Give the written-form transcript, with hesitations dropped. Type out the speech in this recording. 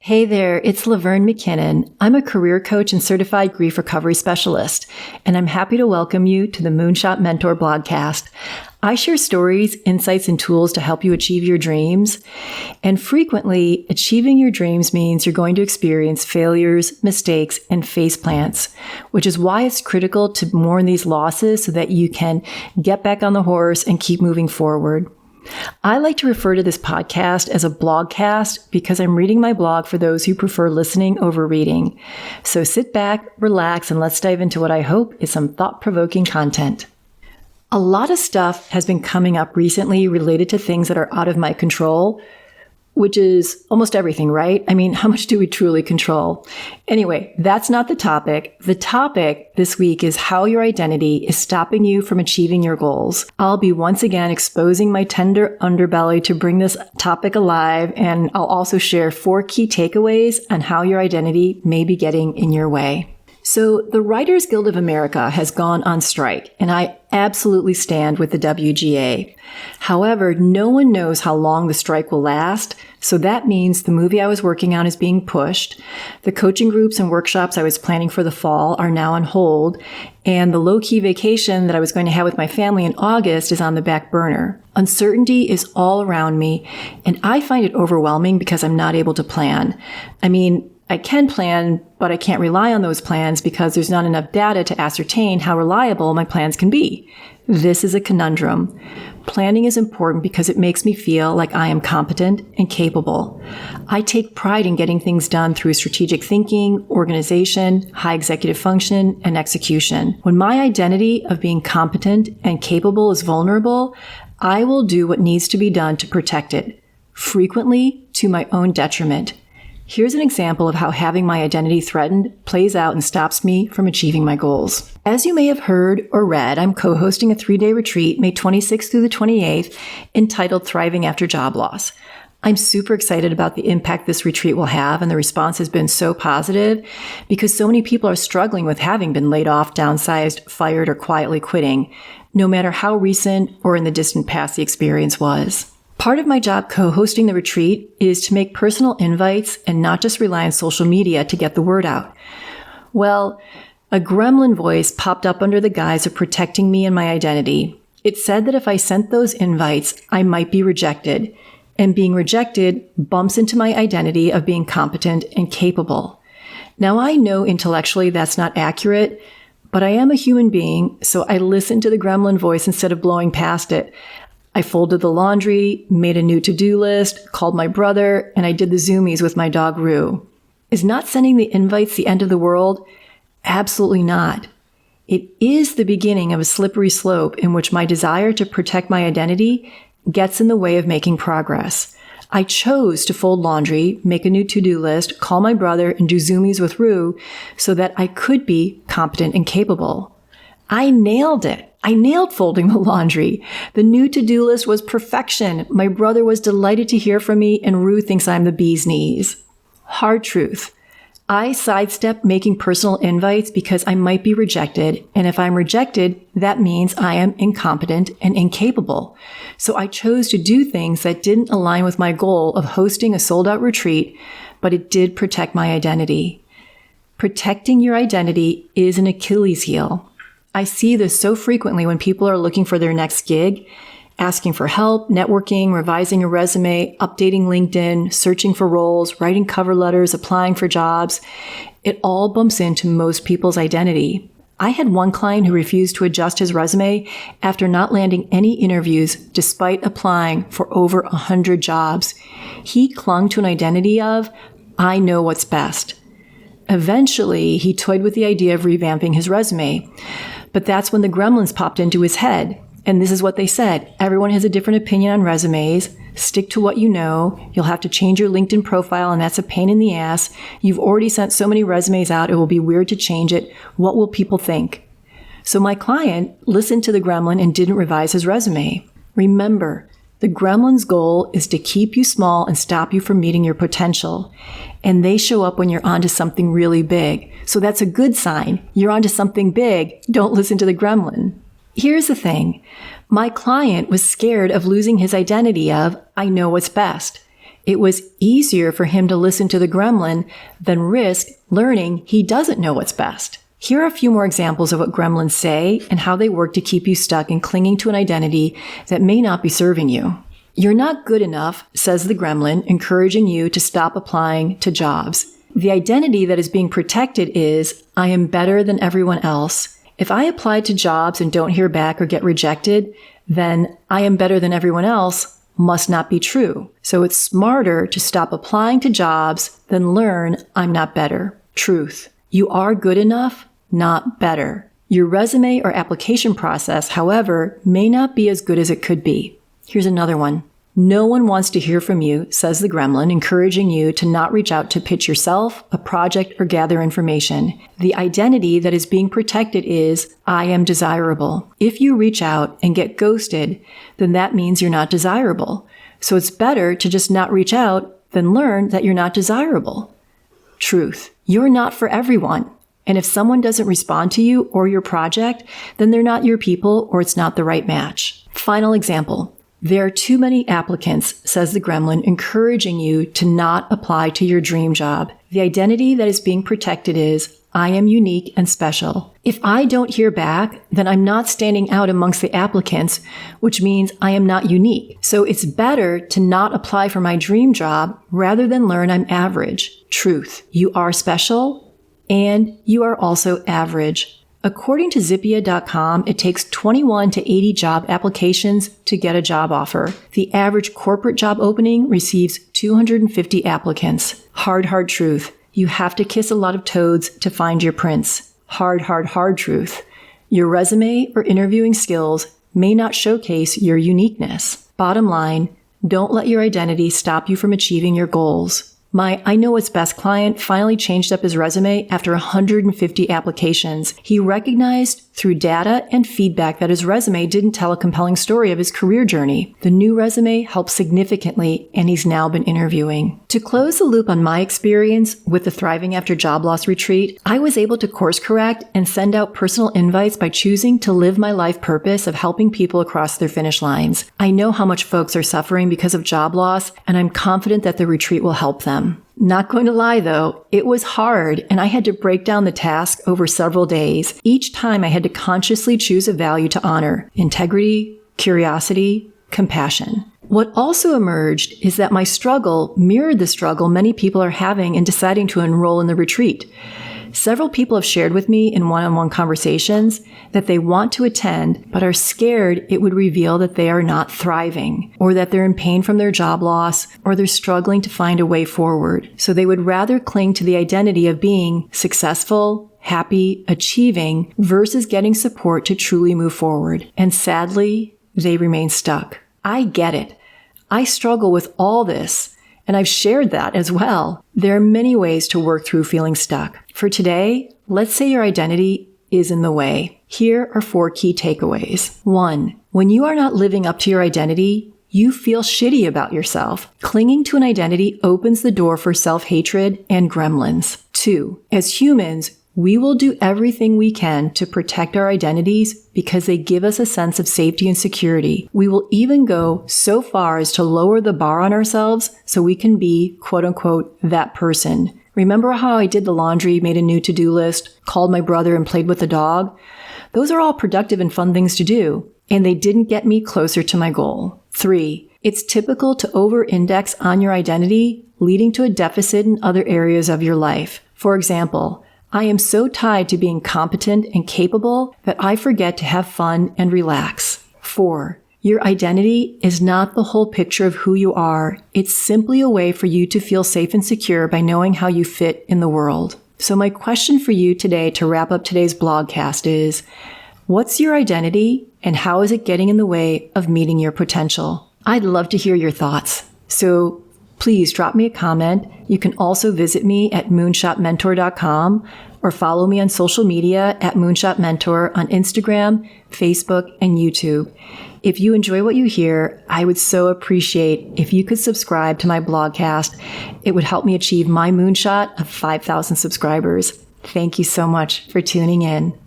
Hey there, it's Laverne McKinnon. I'm a career coach and certified grief recovery specialist, and I'm happy to welcome you to the Moonshot Mentor blogcast. I share stories, insights, and tools to help you achieve your dreams. And frequently, achieving your dreams means you're going to experience failures, mistakes, and faceplants, which is why it's critical to mourn these losses so that you can get back on the horse and keep moving forward. I like to refer to this podcast as a blogcast because I'm reading my blog for those who prefer listening over reading. So sit back, relax, and let's dive into what I hope is some thought-provoking content. A lot of stuff has been coming up recently related to things that are out of my control, which is almost everything, right? I mean, how much do we truly control? Anyway, that's not the topic. The topic this week is how your identity is stopping you from achieving your goals. I'll be once again exposing my tender underbelly to bring this topic alive, and I'll also share 4 key takeaways on how your identity may be getting in your way. So the Writers Guild of America has gone on strike, and I absolutely stand with the WGA. However, no one knows how long the strike will last, so that means the movie I was working on is being pushed, the coaching groups and workshops I was planning for the fall are now on hold, and the low-key vacation that I was going to have with my family in August is on the back burner. Uncertainty is all around me, and I find it overwhelming because I'm not able to plan. I can plan, but I can't rely on those plans because there's not enough data to ascertain how reliable my plans can be. This is a conundrum. Planning is important because it makes me feel like I am competent and capable. I take pride in getting things done through strategic thinking, organization, high executive function, and execution. When my identity of being competent and capable is vulnerable, I will do what needs to be done to protect it, frequently to my own detriment. Here's an example of how having my identity threatened plays out and stops me from achieving my goals. As you may have heard or read, I'm co-hosting a 3-day retreat, May 26th through the 28th, entitled Thriving After Job Loss. I'm super excited about the impact this retreat will have, and the response has been so positive because so many people are struggling with having been laid off, downsized, fired, or quietly quitting, no matter how recent or in the distant past the experience was. Part of my job co-hosting the retreat is to make personal invites and not just rely on social media to get the word out. Well, a gremlin voice popped up under the guise of protecting me and my identity. It said that if I sent those invites, I might be rejected, and being rejected bumps into my identity of being competent and capable. Now, I know intellectually that's not accurate, but I am a human being, so I listened to the gremlin voice instead of blowing past it. I folded the laundry, made a new to-do list, called my brother, and I did the Zoomies with my dog Rue. Is not sending the invites the end of the world? Absolutely not. It is the beginning of a slippery slope in which my desire to protect my identity gets in the way of making progress. I chose to fold laundry, make a new to-do list, call my brother, and do Zoomies with Rue so that I could be competent and capable. I nailed it. I nailed folding the laundry. The new to-do list was perfection. My brother was delighted to hear from me, and Rue thinks I'm the bee's knees. Hard truth. I sidestepped making personal invites because I might be rejected, and if I'm rejected, that means I am incompetent and incapable. So I chose to do things that didn't align with my goal of hosting a sold-out retreat, but it did protect my identity. Protecting your identity is an Achilles heel. I see this so frequently when people are looking for their next gig, asking for help, networking, revising a resume, updating LinkedIn, searching for roles, writing cover letters, applying for jobs. It all bumps into most people's identity. I had one client who refused to adjust his resume after not landing any interviews despite applying for over 100 jobs. He clung to an identity of, I know what's best. Eventually, he toyed with the idea of revamping his resume. But that's when the gremlins popped into his head. And this is what they said. Everyone has a different opinion on resumes. Stick to what you know. You'll have to change your LinkedIn profile, and that's a pain in the ass. You've already sent so many resumes out, it will be weird to change it. What will people think? So my client listened to the gremlin and didn't revise his resume. Remember, the gremlin's goal is to keep you small and stop you from meeting your potential. And they show up when you're onto something really big. So that's a good sign. You're onto something big. Don't listen to the gremlin. Here's the thing. My client was scared of losing his identity of, I know what's best. It was easier for him to listen to the gremlin than risk learning he doesn't know what's best. Here are a few more examples of what gremlins say and how they work to keep you stuck in clinging to an identity that may not be serving you. You're not good enough, says the gremlin, encouraging you to stop applying to jobs. The identity that is being protected is, I am better than everyone else. If I apply to jobs and don't hear back or get rejected, then I am better than everyone else must not be true. So it's smarter to stop applying to jobs than learn I'm not better. Truth. You are good enough, not better. Your resume or application process, however, may not be as good as it could be. Here's another one. No one wants to hear from you, says the gremlin, encouraging you to not reach out to pitch yourself, a project, or gather information. The identity that is being protected is, I am desirable. If you reach out and get ghosted, then that means you're not desirable. So it's better to just not reach out than learn that you're not desirable. Truth. You're not for everyone. And if someone doesn't respond to you or your project, then they're not your people or it's not the right match. Final example. There are too many applicants, says the gremlin, encouraging you to not apply to your dream job. The identity that is being protected is, I am unique and special. If I don't hear back, then I'm not standing out amongst the applicants, which means I am not unique. So it's better to not apply for my dream job rather than learn I'm average. Truth. You are special and you are also average. According to Zippia.com, it takes 21 to 80 job applications to get a job offer. The average corporate job opening receives 250 applicants. Hard truth. You have to kiss a lot of toads to find your prince. Hard truth. Your resume or interviewing skills may not showcase your uniqueness. Bottom line, don't let your identity stop you from achieving your goals. My I Know What's Best client finally changed up his resume after 150 applications. He recognized through data and feedback that his resume didn't tell a compelling story of his career journey. The new resume helped significantly, and he's now been interviewing. To close the loop on my experience with the Thriving After Job Loss retreat, I was able to course correct and send out personal invites by choosing to live my life purpose of helping people across their finish lines. I know how much folks are suffering because of job loss, and I'm confident that the retreat will help them. Not going to lie though, it was hard and I had to break down the task over several days. Each time I had to consciously choose a value to honor: integrity, curiosity, compassion. What also emerged is that my struggle mirrored the struggle many people are having in deciding to enroll in the retreat. Several people have shared with me in one-on-one conversations that they want to attend, but are scared it would reveal that they are not thriving, or that they're in pain from their job loss, or they're struggling to find a way forward. So they would rather cling to the identity of being successful, happy, achieving, versus getting support to truly move forward. And sadly, they remain stuck. I get it. I struggle with all this, and I've shared that as well. There are many ways to work through feeling stuck. For today, let's say your identity is in the way. Here are 4 key takeaways. 1. When you are not living up to your identity, you feel shitty about yourself. Clinging to an identity opens the door for self-hatred and gremlins. 2. As humans, we will do everything we can to protect our identities because they give us a sense of safety and security. We will even go so far as to lower the bar on ourselves so we can be, quote unquote, that person. Remember how I did the laundry, made a new to-do list, called my brother, and played with the dog? Those are all productive and fun things to do, and they didn't get me closer to my goal. 3. It's typical to over-index on your identity, leading to a deficit in other areas of your life. For example, I am so tied to being competent and capable that I forget to have fun and relax. 4. Your identity is not the whole picture of who you are. It's simply a way for you to feel safe and secure by knowing how you fit in the world. So my question for you today to wrap up today's blogcast is, what's your identity and how is it getting in the way of meeting your potential? I'd love to hear your thoughts. So please drop me a comment. You can also visit me at moonshotmentor.com or follow me on social media at Moonshot Mentor on Instagram, Facebook, and YouTube. If you enjoy what you hear, I would so appreciate if you could subscribe to my blogcast. It would help me achieve my moonshot of 5,000 subscribers. Thank you so much for tuning in.